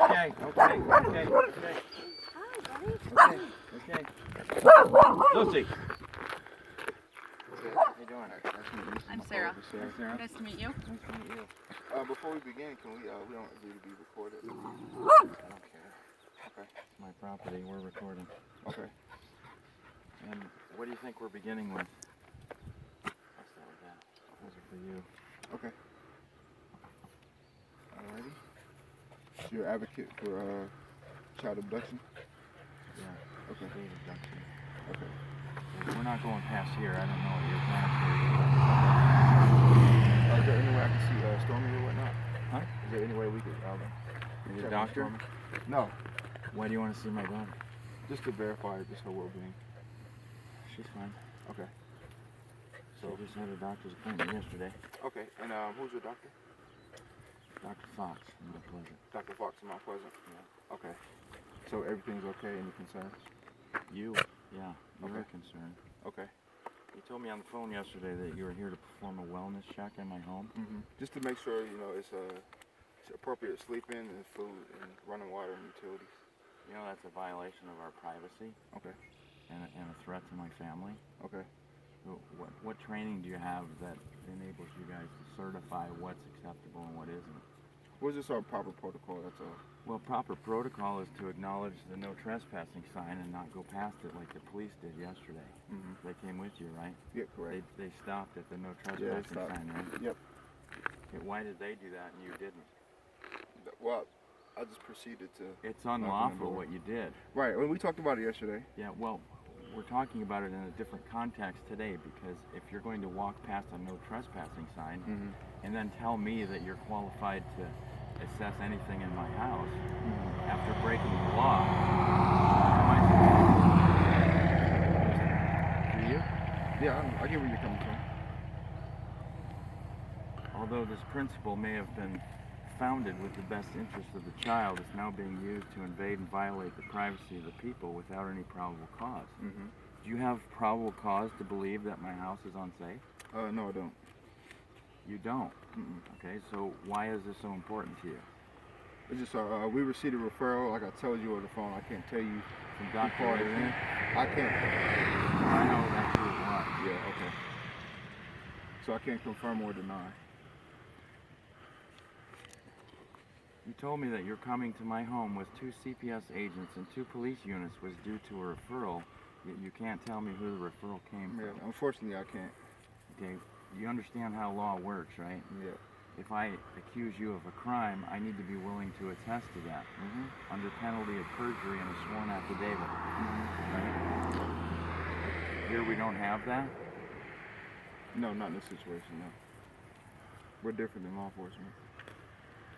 Okay. Lucy. How you doing? I'm Sarah. Sarah. Nice to meet you. Nice to meet you. Before we begin, can we don't agree to be recorded. I don't care. Okay. It's my property. We're recording. Okay. And what do you think we're beginning with? I'll start with that. Those are for you. Okay. Alrighty. You're an advocate for child abduction? Yeah. Okay. State abduction. Okay. We're not going past here. I don't know what your plans Is there any way I can see Stormy or whatnot? Huh? Is there any way we could are. Are you a check on doctor? Stormy? No. Why do you want to see my daughter? Just to verify just her well-being. She's fine. Okay. So we just had a doctor's appointment yesterday. Okay. And who's your doctor? Dr. Fox in Mount Pleasant. Dr. Fox in Mount Pleasant? Yeah. Okay. So everything's okay? Any concerns? You? Yeah. You're concerned. Okay. You told me on the phone yesterday that you were here to perform a wellness check in my home. Mm-hmm. Just to make sure, it's appropriate sleeping and food and running water and utilities. You know that's a violation of our privacy. Okay. And a threat to my family. Okay. So what training do you have that enables you guys to certify what's acceptable and what isn't? What's just our proper protocol? That's all. Well, proper protocol is to acknowledge the no trespassing sign and not go past it like the police did yesterday. Mm-hmm. They came with you, right? Yeah, correct. They stopped at the no Yeah, they trespassing stopped. sign, right? Yep. Okay, why did they do that and you didn't? Well, I just proceeded to. It's unlawful what you did. Right. Well, we talked about it yesterday. Yeah, well, we're talking about it in a different context today because if you're going to walk past a no trespassing sign and then tell me that you're qualified to assess anything in my house after breaking the law, do you? Yeah, I get where you're coming from. Although this principle may have been founded with the best interest of the child, it's now being used to invade and violate the privacy of the people without any probable cause. Mm-hmm. Do you have probable cause to believe that my house is unsafe? No, I don't. You don't? Mm-mm. Okay, so why is this so important to you? It's just we received a referral, like I told you over the phone. I can't tell you From who Dr. called it Richard? in. I can't. I know that's who it was. Yeah, okay. So I can't confirm or deny. You told me that your coming to my home with 2 CPS agents and 2 police units was due to a referral, yet you can't tell me who the referral came Yeah, from. unfortunately, I can't. Okay, you understand how law works, right? Yeah. If I accuse you of a crime, I need to be willing to attest to that under penalty of perjury and a sworn affidavit. Right? Here we don't have that? No, not in this situation, no. We're different than law enforcement.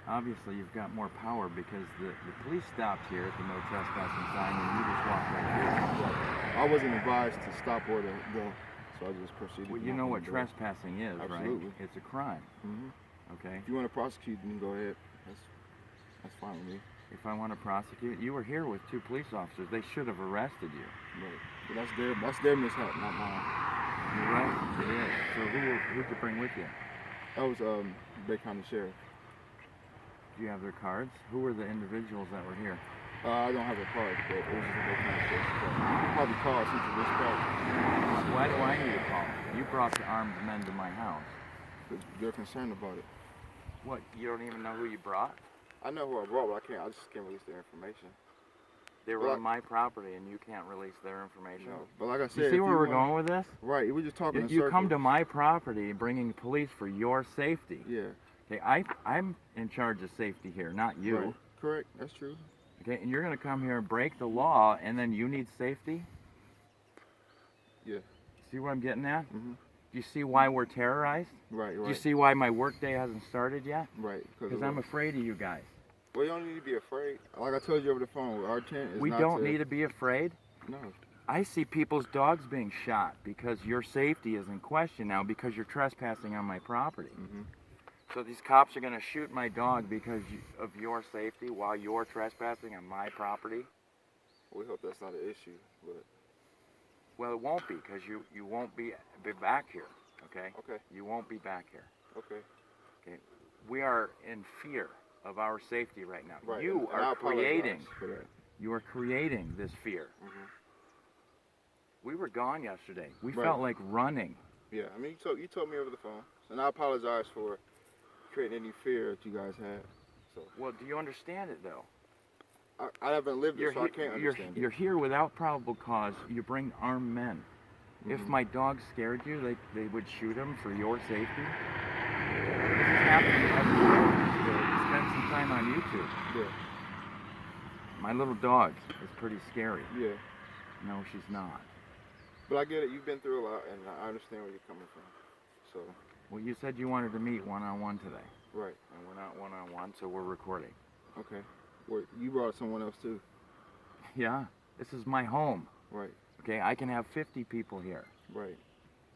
Obviously, you've got more power because the police stopped here at the no trespassing sign and you just walked right through. I wasn't advised to stop or to go, so I just proceeded. Well, you know what trespassing is, Absolutely. right? It's a crime. Okay? If you want to prosecute, then go ahead. That's fine with me. If I want to prosecute, you were here with 2 police officers. They should have arrested you. Right. But that's their mishap, not mine. You're right. It is. So who'd you bring with you? That was Bay County Sheriff. Do you have their cards? Who were the individuals that were here? I don't have a card, but it was just a Bay County Sheriff. You can probably call since you're this call. Why do I need a call? You brought the armed men to my house. Because they're concerned about it. What? You don't even know who you brought? I know who I brought, but I just can't release their information. They were on my property and you can't release their information? No, but like I said, you see where we're going with this? Right, we're just talking in You come to my property bringing police for your safety. Yeah. Okay, I'm in charge of safety here, not you. Right. Correct, that's true. Okay, and you're going to come here and break the law and then you need safety? Yeah. See what I'm getting at? Mm-hmm. Do you see why we're terrorized? Right. Do you see why my workday hasn't started yet? Right. Because I'm afraid of you guys. Well, you don't need to be afraid. Like I told you over the phone, our intent is we don't need to be afraid? No. I see people's dogs being shot because your safety is in question now because you're trespassing on my property. So these cops are going to shoot my dog because of your safety while you're trespassing on my property? We hope that's not an issue, but... Well, it won't be because you won't be back here, okay? Okay. You won't be back here. Okay. Okay. We are in fear of our safety right now. Right. You and I are apologize creating. for that. You are creating this fear. Mhm. We were gone yesterday. We Right. felt like running. Yeah, I mean, you told me over the phone, and I apologize for creating any fear that you guys had. So Well, do you understand it though? I haven't lived it, so I can't understand You're here without probable cause. You bring armed men. If Mhm. my dog scared you, they would shoot him for your safety. This is happening every day. Spend some time on YouTube. Yeah, My little dog is pretty scary. yeah. No, she's not. But I get it. You've been through a lot, and I understand where you're coming from. So, Well, you said you wanted to meet one-on-one today, right. and we're not one-on-one, so we're recording. Okay. Well, you brought someone else too. Yeah, this is my home. Right. Okay, I can have 50 people here. Right.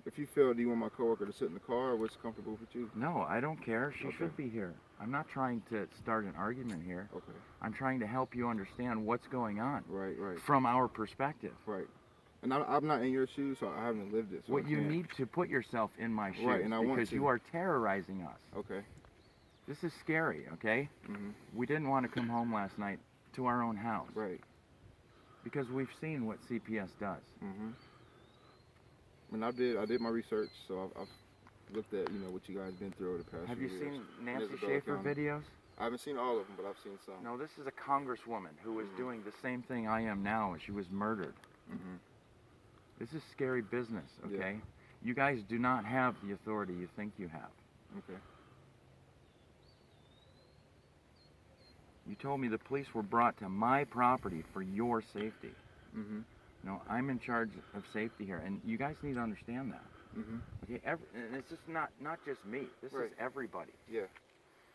If you feel, do you want my coworker to sit in the car, or what's comfortable with you? No, I don't care. She Okay. should be here. I'm not trying to start an argument here. Okay. I'm trying to help you understand what's going on Right. Right. from our perspective. Right. And I'm not in your shoes, so I haven't lived it. So What I you can't. need to put yourself in my shoes, Right, and I want because to. you are terrorizing us. Okay. This is scary, okay? Mhm. We didn't want to come home last night to our own house Right. because we've seen what CPS does. Mhm. And I did my research, so I've looked at what you guys been through over the past. Have few you years. seen Nancy Isabella Schaefer County. videos? I haven't seen all of them, but I've seen some. No, this is a congresswoman who is Mhm. doing the same thing I am now, and she was murdered. Mhm. This is scary business, Yeah. okay? You guys do not have the authority you think you have. Okay. You told me the police were brought to my property for your safety. Mhm. No, I'm in charge of safety here, and you guys need to understand that. Mhm. Okay, and it's just not just me. This Right. is everybody. Yeah.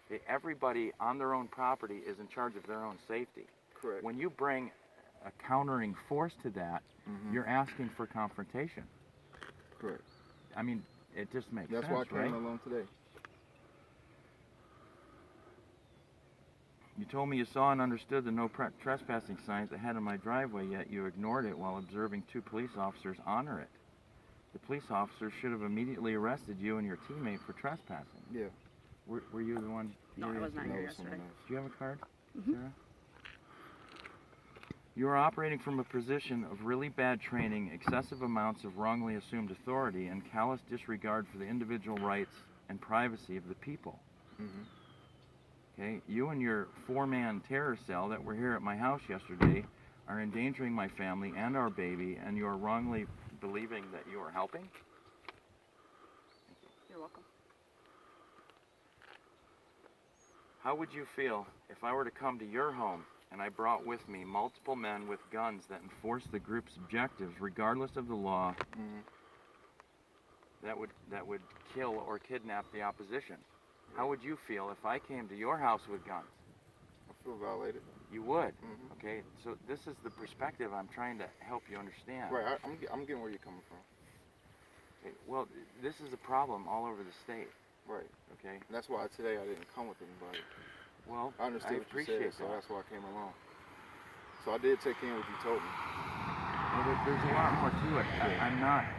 Okay, everybody on their own property is in charge of their own safety. Correct. When you bring a countering force to that, Mhm. you're asking for confrontation. Correct. I mean, it just makes That's sense, why I came right? along today. You told me you saw and understood the no trespassing sign at the head of my driveway, yet you ignored it while observing two police officers honor it. The police officers should have immediately arrested you and your teammate for trespassing. Yeah. Were you the one? No, I was not No, here it was someone yesterday. else. Do you have a card, Mhm. Sarah? You are operating from a position of really bad training, excessive amounts of wrongly assumed authority, and callous disregard for the individual rights and privacy of the people. Mhm. Okay, you and your four-man terror cell that were here at my house yesterday are endangering my family and our baby, and you are wrongly believing that you are helping? You're welcome. How would you feel if I were to come to your home and I brought with me multiple men with guns that enforce the group's objectives regardless of the law, Mhm. that would kill or kidnap the opposition? How would you feel if I came to your house with guns? I feel violated. You would. Mhm. Okay, so this is the perspective I'm trying to help you understand. Right. I'm getting where you're coming from. Okay, well, this is a problem all over the state. Right. Okay. And that's why today I didn't come with anybody. Well, I understood what you appreciate said, so that. that's why I came along. So I did take in what you told me. Well, there's a lot more to it. Yeah.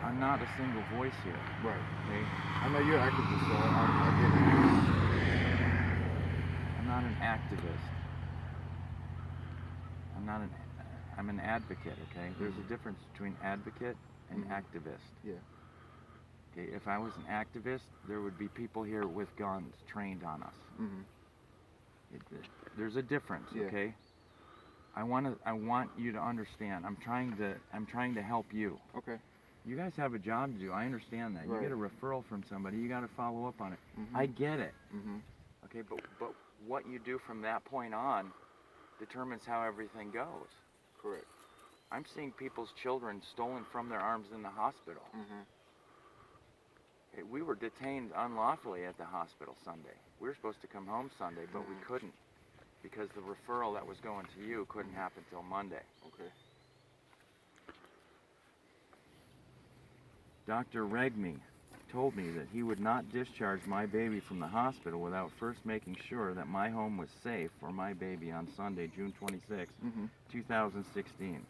I'm not a single voice here. Right. Okay. I know you're an activist, so I get it. I'm not an activist. I'm an advocate. Okay. There's a difference between advocate and Mhm. activist. Yeah. Okay. If I was an activist, there would be people here with guns trained on us. Mhm. There's a difference. Yeah. Okay. I want you to understand. I'm trying to help you. Okay. You guys have a job to do. I understand that. You Right. get a referral from somebody, you got to follow up on it. Mhm. I get it. Mhm. Okay, but what you do from that point on determines how everything goes. Correct. I'm seeing people's children stolen from their arms in the hospital. Mhm. Okay, we were detained unlawfully at the hospital Sunday. We were supposed to come home Sunday, but we couldn't because the referral that was going to you couldn't happen till Monday. Okay. Dr. Regmi told me that he would not discharge my baby from the hospital without first making sure that my home was safe for my baby on Sunday, June 26, Mhm. 2016.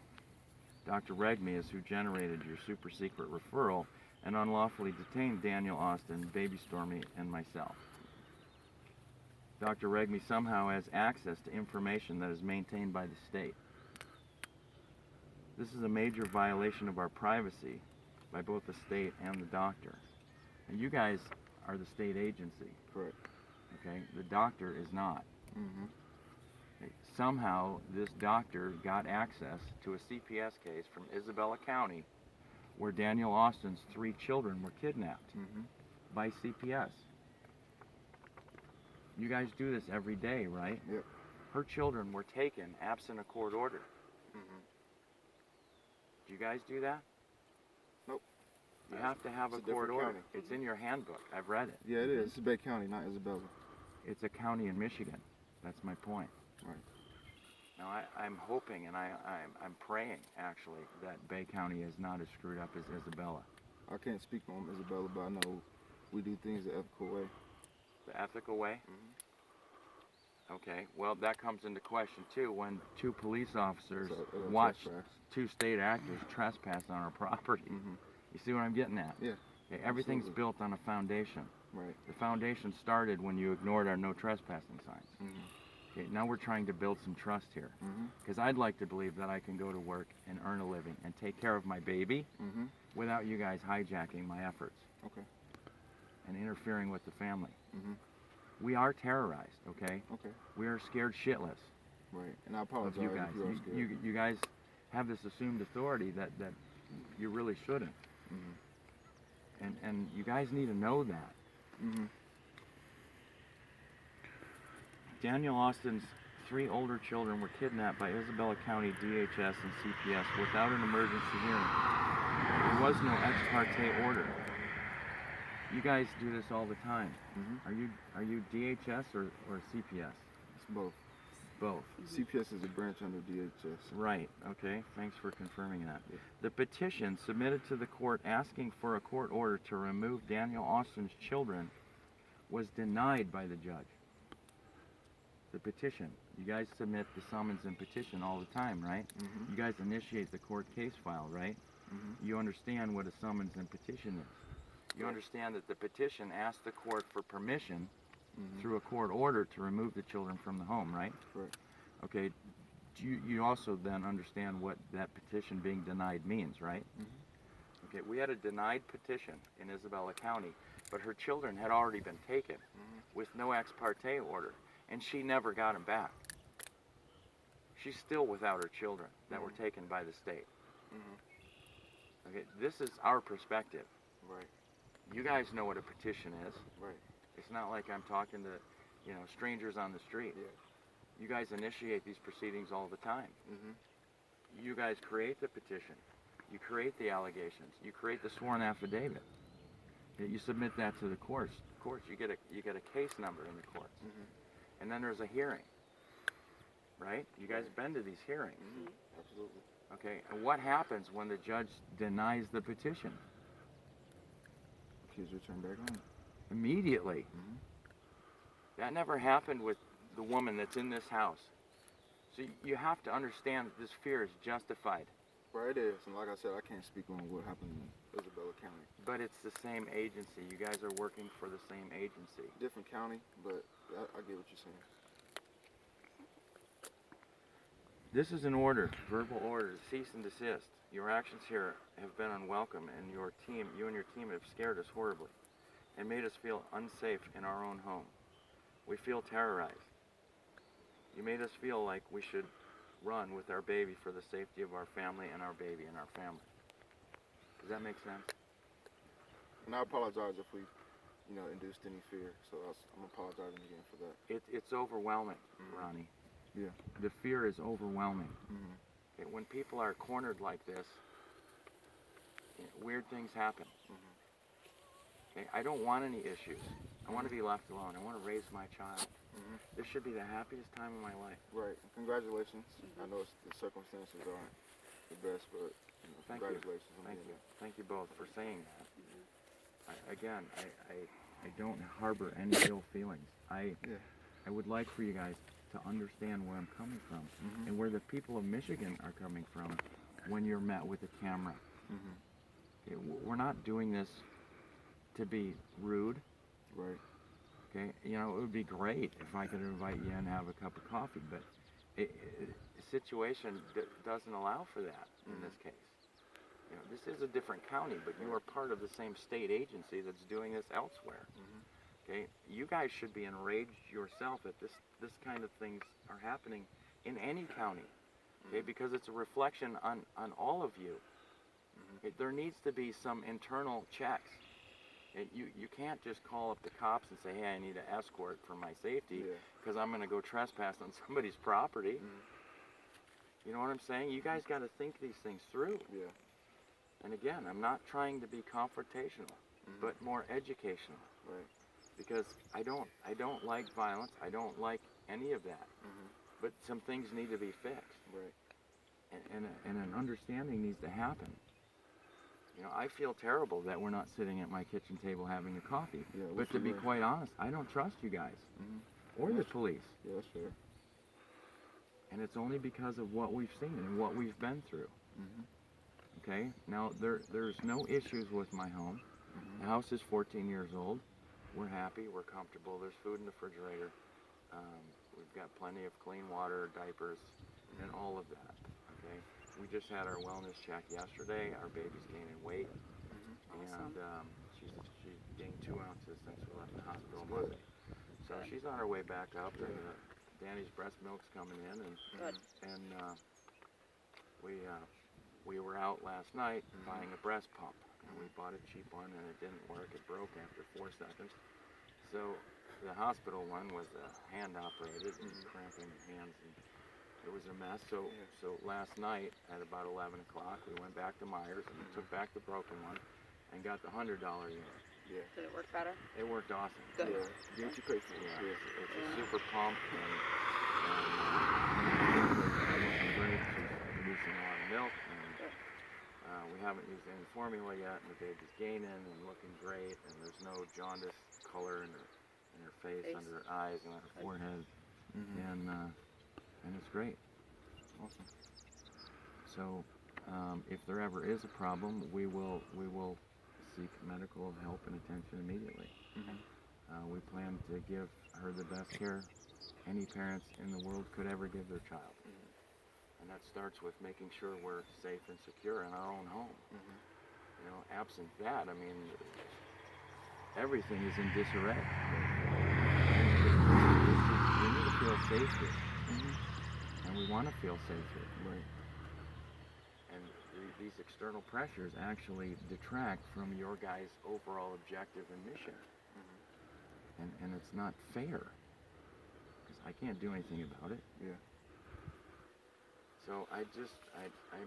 Dr. Regmi is who generated your super secret referral and unlawfully detained Daniel Austin, baby Stormy, and myself. Dr. Regmi somehow has access to information that is maintained by the state. This is a major violation of our privacy by both the state and the doctor. And you guys are the state agency. Correct. Okay? The doctor is not. Mm-hmm. Okay, somehow this doctor got access to a CPS case from Isabella County where Daniel Austin's 3 children were kidnapped by CPS. You guys do this every day, right? Yep. Her children were taken absent a court order. Do you guys do that? Nope. You have to have a It's court different order. county. It's in your handbook. I've read it. Yeah, it is. It's Bay County, not Isabella. It's a county in Michigan. That's my point. Right. Now, I'm hoping and I'm praying, actually, that Bay County is not as screwed up as Isabella. I can't speak on Isabella, but I know we do things the ethical way. The ethical way? Okay, well, that comes into question, too, when 2 police officers watch trespass. 2 state actors trespass on our property. You see what I'm getting at? Yeah. Okay, everything's Absolutely. built on a foundation. Right. The foundation started when you ignored our no trespassing signs. Okay, now we're trying to build some trust here. Because I'd like to believe that I can go to work and earn a living and take care of my baby without you guys hijacking my efforts Okay. and interfering with the family. We are terrorized, okay? Okay. We are scared shitless Right. And I of apologize you if guys. you are scared. You guys have this assumed authority that you really shouldn't. And you guys need to know that. Daniel Austin's 3 older children were kidnapped by Isabella County DHS and CPS without an emergency hearing. There was no ex parte order. You guys do this all the time. Are you DHS or CPS? It's both. Both. CPS is a branch under DHS. Right, okay, thanks for confirming that. The petition submitted to the court asking for a court order to remove Daniel Austin's children was denied by the judge. The petition. You guys submit the summons and petition all the time, right? You guys initiate the court case file, right? You understand what a summons and petition is. You understand that the petition asked the court for permission through a court order to remove the children from the home, right? Correct. Okay, you also then understand what that petition being denied means, right? Okay, we had a denied petition in Isabella County, but her children had already been taken with no ex parte order, and she never got them back. She's still without her children that were taken by the state. Okay, this is our perspective. Right. You guys know what a petition is. Right. It's not like I'm talking to, strangers on the street. Yeah. You guys initiate these proceedings all the time. You guys create the petition. You create the allegations. You create the sworn affidavit. You submit that to the courts. You get a case number in the courts, and then there's a hearing. Right? You guys been to these hearings. Absolutely. Okay. And what happens when the judge denies the petition? Kids return back home. Immediately. That never happened with the woman that's in this house. So you have to understand that this fear is justified. Right, it is. And like I said, I can't speak on what happened in Isabella County. But it's the same agency. You guys are working for the same agency. Different county, but I get what you're saying. This is an order, verbal order, to cease and desist. Your actions here have been unwelcome, and you and your team have scared us horribly and made us feel unsafe in our own home. We feel terrorized. You made us feel like we should run with our baby for the safety of our family and our baby and our family. Does that make sense? And I apologize if we, induced any fear. So I'm apologizing again for that. It's overwhelming, Ronnie. Yeah. The fear is overwhelming. Okay, when people are cornered like this, weird things happen. Okay, I don't want any issues. I want to be left alone. I want to raise my child. This should be the happiest time of my life. Right. Congratulations. I know the circumstances aren't the best, but Thank congratulations. you. Thank you. Thank you both for saying that. I don't harbor any ill feelings. I would like for you guys to understand where I'm coming from and where the people of Michigan are coming from when you're met with a camera. Okay, we're not doing this to be rude. Right. Okay, Okay, you know, it would be great if I could invite you in and have a cup of coffee, but the situation doesn't allow for that in this case. You know, this is a different county, but you are part of the same state agency that's doing this elsewhere. Okay, you guys should be enraged yourself that this kind of things are happening in any county. Okay, because it's a reflection on all of you. There needs to be some internal checks. You can't just call up the cops and say, hey, I need an escort for my safety because I'm going to go trespass on somebody's property. You know what I'm saying? You guys got to think these things through. Yeah. And again, I'm not trying to be confrontational, but more educational. Right. Because I don't like violence. I don't like any of that. But some things need to be fixed. Right. And an understanding needs to happen. You know, I feel terrible that we're not sitting at my kitchen table having a coffee. Yeah, but to be quite honest, I don't trust you guys or the police. Yeah, that's fair. And it's only because of what we've seen and what we've been through. Okay? Now, there's no issues with my home. The house is 14 years old. We're happy. We're comfortable. There's food in the refrigerator. We've got plenty of clean water, diapers, and all of that. Okay? We just had our wellness check yesterday. Our baby's gaining weight, and she's gained 2 ounces since we left the hospital Monday. So she's on her way back up, and Danny's breast milk's coming in, and we were out last night buying a breast pump, and we bought a cheap one, and it didn't work. It broke after 4 seconds. So the hospital one was hand operated and cramping hands, and it was a mess. So last night at about 11 o'clock, we went back to Myers and took back the broken one and got the $100 unit. Yeah. Did it work better? It worked awesome. Good. Yeah. Do what you pay for. Yeah. It's a super pump, and working great. She's producing a lot of milk, and we haven't used any formula yet, and the baby's gaining and looking great, and there's no jaundice color in her face, under her eyes, and on her forehead, and it's great. Awesome. So, if there ever is a problem, we will seek medical help and attention immediately. We plan to give her the best care any parents in the world could ever give their child, and that starts with making sure we're safe and secure in our own home. You know, absent that, I mean, everything is in disarray. We need to feel safe here. And we want to feel safe here. Right. And these external pressures actually detract from your guys' overall objective and mission. And it's not fair. Because I can't do anything about it. Yeah. So I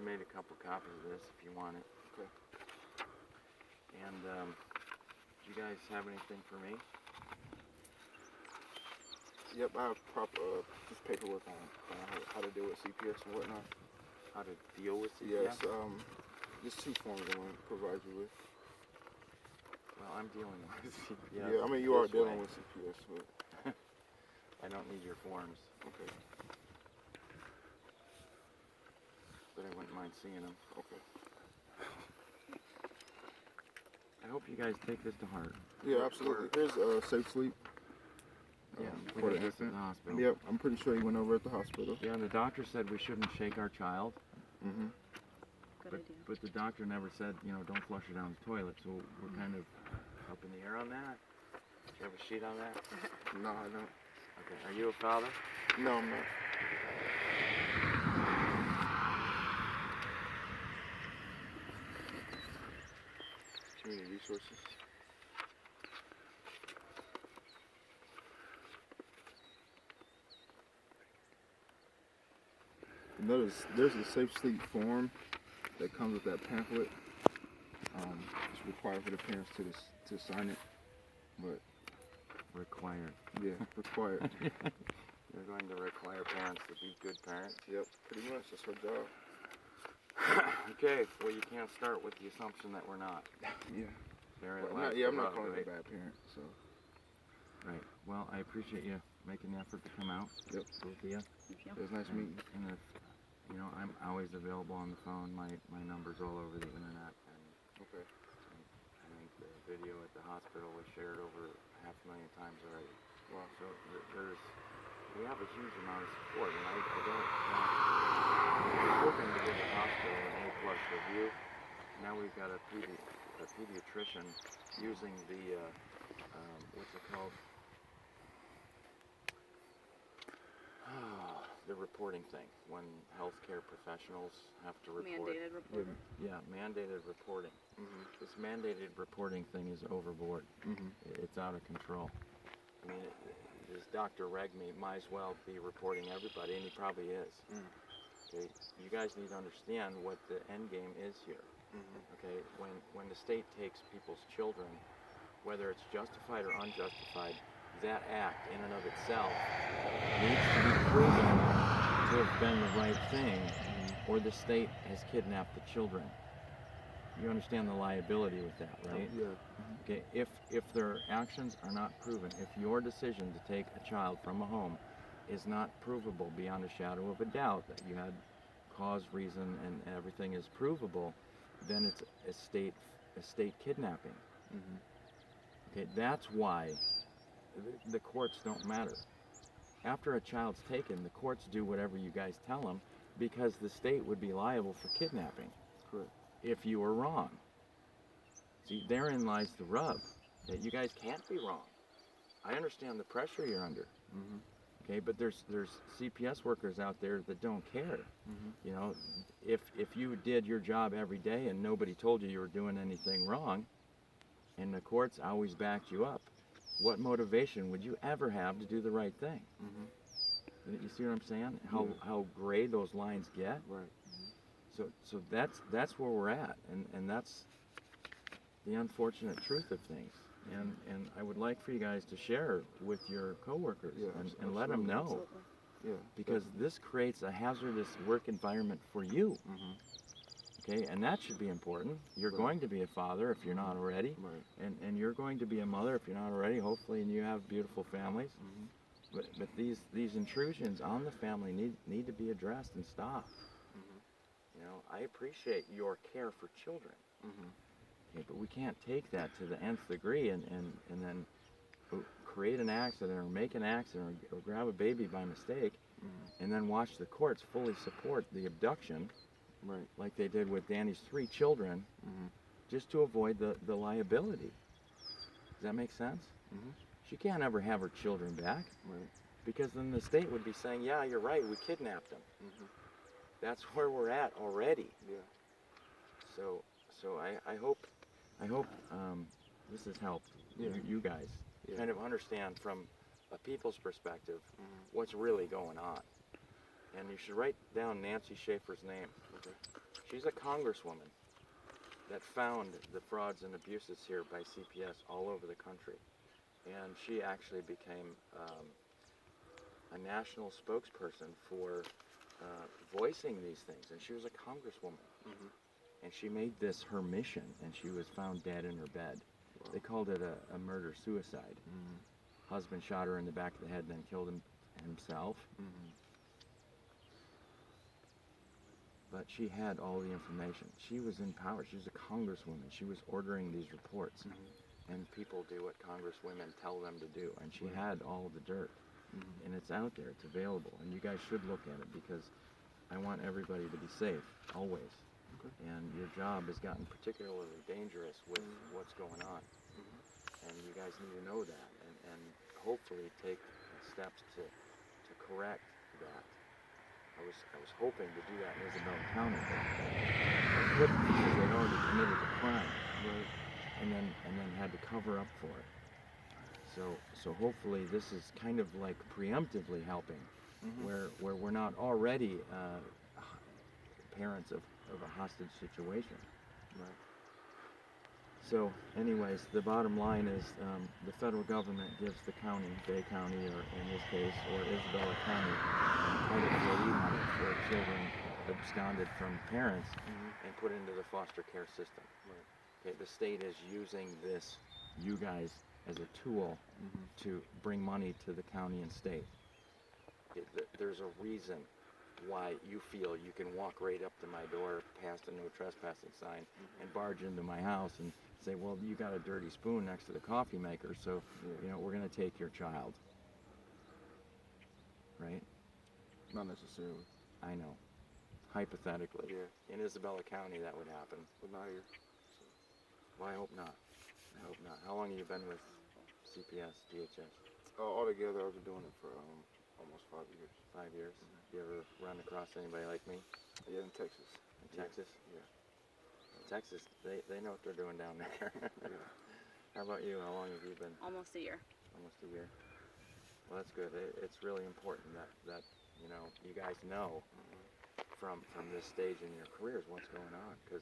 made a couple copies of this if you want it. Okay. And do you guys have anything for me? Yep, I have just paperwork on how to deal with CPS and whatnot. How to deal with CPS? Yes, just 2 forms I want to provide you with. Well, I'm dealing with CPS. Yeah, I mean, you are dealing with CPS, but... I don't need your forms. Okay. But I wouldn't mind seeing them. Okay. I hope you guys take this to heart. Yeah, absolutely. Here's Safe Sleep. Yeah, we for got the this at infant. the hospital. Yep, I'm pretty sure he went over at the hospital. Yeah, and the doctor said we shouldn't shake our child. Good idea. But the doctor never said, you know, don't flush her down the toilet. So we're kind of up in the air on that. Do you have a sheet on that? No, I don't. Okay. Are you a father? No, I'm not. Community resources. Notice there's a Safe Sleep form that comes with that pamphlet. It's required for the parents to sign it, but Required. yeah, required. You're going to require parents to be good parents. Yep, pretty much. That's our job. Okay. Well, you can't start with the assumption that we're not. Yeah. There Well, lies I'm the not rub, calling it right? a bad parent. So. Right. Well, I appreciate you making the effort to come out. Yep. Both of you. Thank you. It was nice meeting you. And if, you know, I'm always available on the phone. My number's all over the internet. And Okay. I think the video at the hospital was shared over 500,000 times already. Well, so we have a huge amount of support, and I don't we're hoping to give the hospital an A-plus review. Now we've got a pediatrician using the, what's it called? The reporting thing, when healthcare professionals have to report. Mandated reporting. Yeah, mandated reporting. This mandated reporting thing is overboard. It's out of control. I mean, this Dr. Regmi might as well be reporting everybody, and he probably is. Okay, you guys need to understand what the end game is here. Okay, when the state takes people's children, whether it's justified or unjustified, that act in and of itself needs to be proven to have been the right thing, or the state has kidnapped the children. You understand the liability with that, right? Yeah. Okay, if their actions are not proven, if your decision to take a child from a home is not provable beyond a shadow of a doubt, that you had cause, reason, and everything is provable, then it's a state kidnapping. Okay, that's why the courts don't matter. After a child's taken, the courts do whatever you guys tell them, because the state would be liable for kidnapping. Correct. If you were wrong. See, therein lies the rub, that you guys can't be wrong. I understand the pressure you're under. Okay, but there's CPS workers out there that don't care. You know, if you did your job every day and nobody told you were doing anything wrong, and the courts always backed you up, what motivation would you ever have to do the right thing? You see what I'm saying? How gray those lines get? Right. So that's where we're at, and that's the unfortunate truth of things. And I would like for you guys to share with your coworkers and let them know. Absolutely. Yeah. Because this creates a hazardous work environment for you. Okay, and that should be important. You're going to be a father if you're not already, and you're going to be a mother if you're not already, hopefully, and you have beautiful families. But these intrusions on the family need to be addressed and stopped. You know, I appreciate your care for children. Okay, but we can't take that to the nth degree and then create an accident or make an accident or grab a baby by mistake, and then watch the courts fully support the abduction, like they did with Danny's 3 children, just to avoid the liability. Does that make sense? She can't ever have her children back, because then the state would be saying, yeah, you're right, we kidnapped them. That's where we're at already. So I hope this has helped you guys kind of understand from a people's perspective what's really going on. And you should write down Nancy Schaefer's name. She's a congresswoman that found the frauds and abuses here by CPS all over the country. And she actually became a national spokesperson for voicing these things. And she was a congresswoman. And she made this her mission, and she was found dead in her bed. They called it a murder-suicide. Husband shot her in the back of the head and then killed himself. But she had all the information. She was in power. She was a congresswoman. She was ordering these reports. And people do what congresswomen tell them to do. And she had all the dirt. And it's out there. It's available. And you guys should look at it, because I want everybody to be safe, always. And your job has gotten particularly dangerous with what's going on. And you guys need to know that, and hopefully take steps to correct that. I was hoping to do that in Isabella County, but I couldn't, because they'd already committed a crime, and then had to cover up for it. So hopefully this is kind of like preemptively helping, where we're not already parents of a hostage situation. So anyways, the bottom line is the federal government gives the county, Bay County, or in this case, or Isabella County, Title 40 money for children absconded from parents and put into the foster care system. Okay, the state is using this, you guys, as a tool to bring money to the county and state. There's a reason why you feel you can walk right up to my door past a no trespassing sign and barge into my house and say, well, you got a dirty spoon next to the coffee maker, so you know, we're going to take your child. right? Not necessarily. I know. Hypothetically. Yeah. In Isabella County, that would happen. But not here. Well, I hope not. I hope not. How long have you been with CPS, DHS? Altogether, I've been doing it for almost 5 years. 5 years? You ever run across anybody like me? Yeah, in Texas. In Texas? Yeah. Texas, they know what they're doing down there. Yeah. How about you? How long have you been? Almost a year. Almost a year. Well, that's good. It's really important that you know, you guys know from this stage in your careers what's going on, because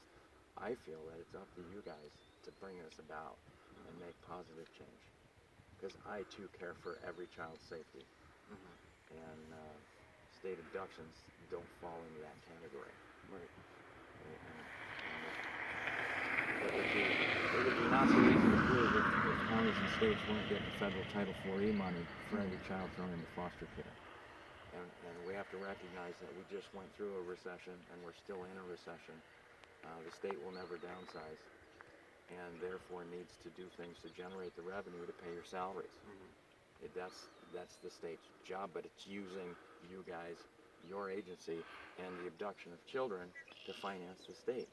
I feel that it's up to you guys to bring this about and make positive change. Because I too care for every child's safety, and state abductions don't fall into that category. Right. It would be not so easy to prove if counties and states weren't getting federal Title IV money for every child thrown into foster care. And we have to recognize that we just went through a recession, and we're still in a recession. The state will never downsize, and therefore needs to do things to generate the revenue to pay your salaries. That's the state's job, but it's using you guys, your agency, and the abduction of children to finance the state.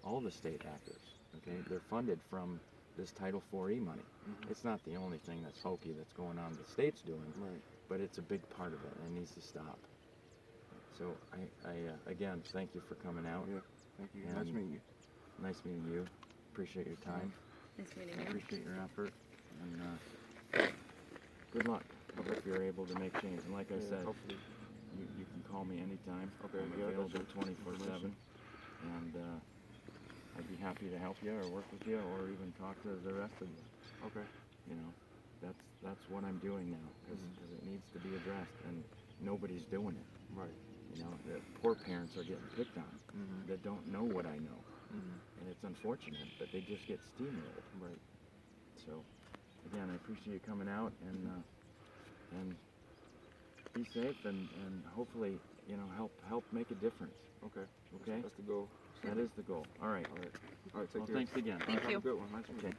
All the state actors, okay, they're funded from this Title IV money. It's not the only thing that's hokey that's going on the state's doing, but it's a big part of it, and it needs to stop. So I again, thank you for coming out. Yeah, thank you. And Nice meeting you. Nice meeting you. Appreciate your time. Nice meeting you. Appreciate your effort, and good luck. I hope you're able to make change. And like I said, hopefully. you can call me anytime. Okay, I'm yeah, available that's 24/7, and I'd be happy to help you or work with you or even talk to the rest of you. Okay. You know, that's what I'm doing now, because it needs to be addressed, and nobody's doing it. Right. You know, the poor parents are getting picked on that don't know what I know, and it's unfortunate, but they just get steamrolled. Right. So, again, I appreciate you coming out, and be safe, and hopefully, you know, help make a difference. Okay. Okay? That's the goal. That is the goal. All right. All right. All right. Take Well, care. thanks again. Thank Have you. a good one. Nice meeting you. Okay.